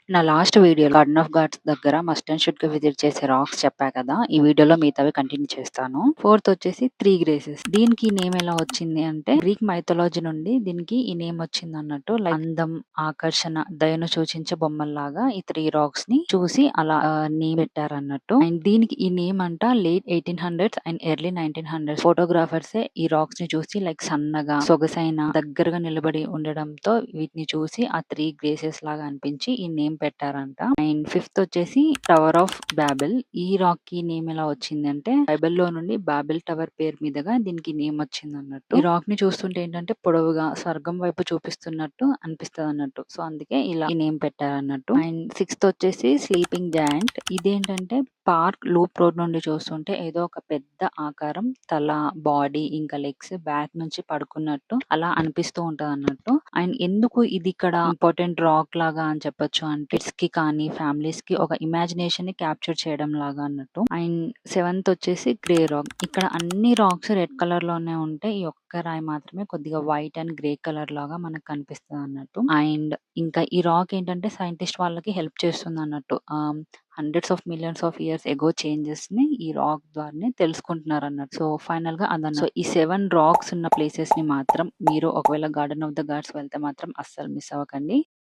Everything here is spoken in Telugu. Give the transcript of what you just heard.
నా లాస్ట్ వీడియోలో గార్డెన్ ఆఫ్ గాడ్స్ దగ్గర మస్ట్ అండ్ షుడ్‌గా విజిట్ చేసే రాక్స్ చెప్పా కదా! ఈ వీడియోలో మిగతావి కంటిన్యూ చేస్తాను. ఫోర్త్ వచ్చేసి 3 గ్రేసెస్. దీనికి నేమ్ ఎలా వచ్చింది అంటే గ్రీక్ మైథాలజీ నుండి దీనికి ఈ నేమ్ వచ్చిందన్నట్టు. లైక్ అందం, ఆకర్షణ, దయను సూచించే బొమ్మల్లాగా ఈ 3 రాక్స్‌ని చూసి అలా నేమ్ పెట్టారన్నట్టు. అండ్ దీనికి ఈ నేమ్ అంట late 1800s and early 1900s ఫోటోగ్రాఫర్సే ఈ రాక్స్‌ని చూసి లైక్ సన్నగా, సొగసైన, దగ్గరగా నిలబడి ఉండడంతో వీటిని చూసి ఆ 3 గ్రేసెస్ లాగా అనిపించి ఈ నేమ్ పెట్టారంట. అండ్ ఫిఫ్త్ వచ్చేసి టవర్ ఆఫ్ బాబెల్. ఈ రాక్ కి నేమ్ ఎలా వచ్చిందంటే బైబిల్ లో నుండి బాబెల్ టవర్ పేరు మీదుగా దీనికి నేమ్ వచ్చింది అన్నట్టు. ఈ రాక్ ని చూస్తుంటే ఏంటంటే పొడవుగా స్వర్గం వైపు చూపిస్తున్నట్టు అనిపిస్తుంది అన్నట్టు. సో అందుకే ఇలా ఈ నేమ్ పెట్టారన్నట్టు. అండ్ సిక్స్త్ వచ్చేసి స్లీపింగ్ జాయింట్. ఇదేంటంటే పార్క్ లూప్ రోడ్ నుండి చూస్తుంటే ఏదో ఒక పెద్ద ఆకారం తల, బాడీ ఇంకా లెగ్స్ బ్యాక్ నుంచి పడుకున్నట్టు అలా అనిపిస్తూ ఉంటది అన్నట్టు. అండ్ ఎందుకు ఇది ఇక్కడ ఇంపార్టెంట్ రాక్ లాగా అని చెప్పొచ్చు అంటే కిడ్స్ కి కానీ ఫ్యామిలీస్ కి ఒక ఇమాజినేషన్ ని క్యాప్చర్ చేయడం లాగా అన్నట్టు. అండ్ సెవెంత్ వచ్చేసి గ్రే రాక్. ఇక్కడ అన్ని రాక్స్ రెడ్ కలర్ లోనే ఉంటాయి. ఈ ఒక్క రాయి మాత్రమే కొద్దిగా వైట్ అండ్ గ్రే కలర్ లాగా మనకు కనిపిస్తుంది అన్నట్టు. అండ్ ఇంకా ఈ రాక్ ఏంటంటే సైంటిస్ట్ వాళ్ళకి హెల్ప్ చేస్తుంది అన్నట్టు. Hundreds of millions of years ago changes ని ఈ రాక్ ద్వారానే తెలుసుకుంటున్నారు అన్నట్టు. సో ఫైనల్ గా అదన్న. సో ఈ 7 రాక్స్ ఉన్న ప్లేసెస్ ని మాత్రం మీరు ఒకవేళ గార్డెన్ ఆఫ్ ద గాడ్స్ వెళ్తే మాత్రం అస్సలు మిస్ అవ్వకండి.